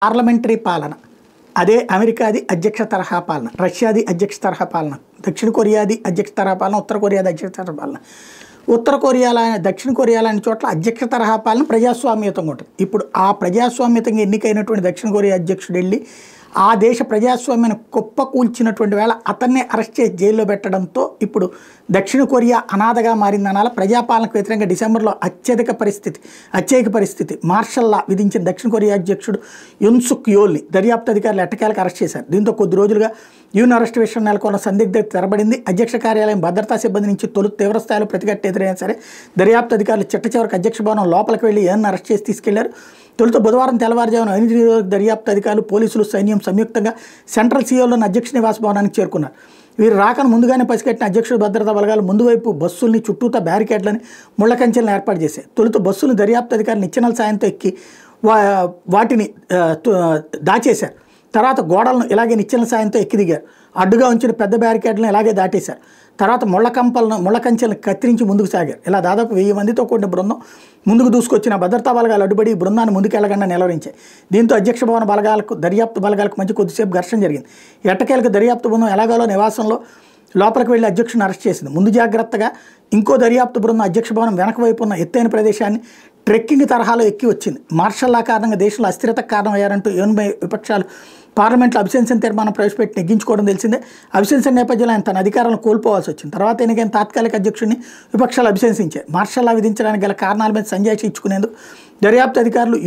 Parliamentary పాలన అదే అమెరికాది అధ్యక్ష తరహా పాలన, రష్యాది అధ్యక్ష తరహా పాలన, దక్షిణ కొరియాది అధ్యక్ష తరహా పాలన, ఉత్తర కొరియాది అధ్యక్ష తరహా పాలన. ఉత్తర కొరియాల దక్షిణ కొరియా లాంటి చోట్ల అధ్యక్ష తరహా పాలన ప్రజాస్వామ్యతంగా ఉంటుంది. ఇప్పుడు ఆ ప్రజాస్వామ్యతంగా ఎన్నికైనటువంటి దక్షిణ కొరియా అధ్యక్షుడు వెళ్ళి ఆ దేశ ప్రజాస్వామ్యాన్ని కుప్పకూల్చినటువంటి వేళ అతన్నే అరెస్ట్ చేసి జైల్లో పెట్టడంతో ఇప్పుడు దక్షిణ కొరియా అనాథగా మారిందనాల. ప్రజాపాలనకు వ్యతిరేకంగా డిసెంబర్లో అత్యధిక పరిస్థితి మార్షల్ లా విధించిన దక్షిణ కొరియా అధ్యక్షుడు యున్ సుక్ యోల్ని దర్యాప్తు అధికారులు ఎట్టకేలకు అరెస్ట్ చేశారు. దీంతో కొద్ది రోజులుగా యూన్ అరెస్ట్ విషయం నెలకొన్న సందిగ్ధత తెరబడింది. అధ్యక్ష కార్యాలయం భద్రతా సిబ్బంది నుంచి తొలి తీవ్రస్థాయిలో ప్రతిఘటన ఎదురైనా సరే దర్యాప్తు అధికారులు చివరికి అధ్యక్ష భవనం లోపలికి వెళ్లి యూన్ అరెస్ట్ చేసి తీసుకెళ్లారు. తొలుత బుధవారం తెల్లవారుజామున అవినీతి నిరోధక దర్యాప్తు అధికారులు, పోలీసులు, సైన్యం సంయుక్తంగా సెంట్రల్ సియోలోని అధ్యక్ష నివాస భవనానికి చేరుకున్నారు. వీరు రాకను ముందుగానే పసిగట్టిన అధ్యక్షుడు భద్రతా బలగాలు ముందు వైపు బస్సుల్ని, చుట్టూతా బ్యారికేడ్లని, ముళ్ల కంచెలను ఏర్పాటు చేశాయి. తొలుత బస్సులను దర్యాప్తు అధికారులు నిచ్చెనల సాయంతో ఎక్కి వాటిని దాచేశారు. తర్వాత గోడలను ఇలాగే నిచ్చెనల సాయంతో ఎక్కి దిగారు. అడ్డుగా ఉంచిన పెద్ద బ్యారికేడ్లను ఇలాగే దాటేశారు. తర్వాత ముళ్ల కంచెలను కత్తిరించి ముందుకు సాగారు. ఇలా దాదాపు 1000 మందితో కూడిన బృందం ముందుకు దూసుకొచ్చిన భద్రతా బలగాలు అడ్డుపడి బృందాన్ని ముందుకెళ్లకుండా నిలవరించాయి. దీంతో అధ్యక్ష భవన బలగాలకు, దర్యాప్తు బలగాలకు మధ్య కొద్దిసేపు ఘర్షణ జరిగింది. ఎట్టకేలకు దర్యాప్తు బృందం ఎలాగోలో నివాసంలో లోపలికి వెళ్లి అధ్యక్షుడిని అరెస్ట్ చేసింది. ముందు జాగ్రత్తగా ఇంకో దర్యాప్తు బృందం అధ్యక్ష భవనం వెనక వైపు ఉన్న ఎత్తైన ప్రదేశాన్ని ట్రెక్కింగ్ తరహాలో ఎక్కి వచ్చింది. మార్షల్ లా కారణంగా దేశంలో అస్థిరతకు కారణమయ్యారంటూ యూఎన్ విపక్షాలు పార్లమెంట్లో అభిశంసన తీర్మానం ప్రవేశపెట్టి నెగ్గించుకోవడం తెలిసిందే. అభిశంసన నేపథ్యంలో ఆయన తన అధికారాలను కోల్పోవాల్సి వచ్చింది. తర్వాత ఎన్నికైన తాత్కాలిక అధ్యక్షుడిని విపక్షాలు అభిశంసించాయి. మార్షల్ లా విధించడానికి గల కారణాల మీద సంజాయిషి ఇచ్చుకునేందుకు దర్యాప్తు అధికారులు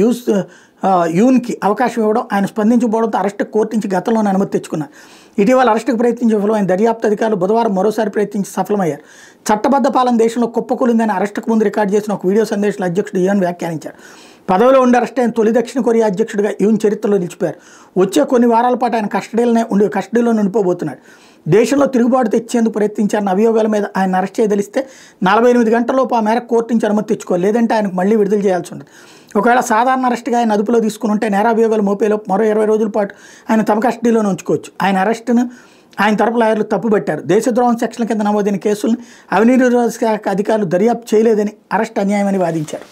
యూన్కి అవకాశం ఇవ్వడం, ఆయన స్పందించకపోవడంతో అరెస్టు కోర్టు నుంచి గతంలోనే అనుమతి తెచ్చుకున్నారు. ఇటీవల అరెస్టుకు ప్రయత్నించే విఫలమైన దర్యాప్తు అధికారులు బుధవారం మరోసారి ప్రయత్నించి సఫలమయ్యారు. చట్టబద్ధ పాలన దేశంలో కుప్పకూలిందని అరెస్టుకు ముందు రికార్డు చేసిన ఒక వీడియో సందేశంలో అధ్యక్షుడు యూన్ వ్యాఖ్యానించారు. పదవిలో ఉండి అరెస్ట్ అయిన తొలి దక్షిణ కొరియా అధ్యక్షుడిగా యూన్ చరిత్రలో నిలిచిపోయారు. వచ్చే కొన్ని వారాల పాటు ఆయన కస్టడీలో ఉండిపోబోతున్నాడు. దేశంలో తిరుగుబాటు తెచ్చేందుకు ప్రయత్నించారన్న అభియోగాల మీద ఆయన అరెస్ట్ చేయదలిస్తే 48 గంటలలోపు ఆ మేరకు కోర్టు నుంచి అనుమతి తెచ్చుకోవాలి, లేదంటే ఆయనకు మళ్ళీ విడుదల చేయాల్సి ఉంటుంది. ఒకవేళ సాధారణ అరెస్టుగా ఆయన అదుపులో తీసుకుని ఉంటే నేరాభియోగాలు మోపేలోపు మరో 20 రోజుల పాటు ఆయన తమ కస్టడీలోనే ఉంచుకోవచ్చు. ఆయన అరెస్టును ఆయన తరపు లాయర్లు తప్పుబట్టారు. దేశద్రోహం సెక్షన్ల కింద నమోదైన కేసులను అవినీతి నిరోధక అధికారులు దర్యాప్తు చేయలేదని, అరెస్ట్ అన్యాయమని వాదించారు.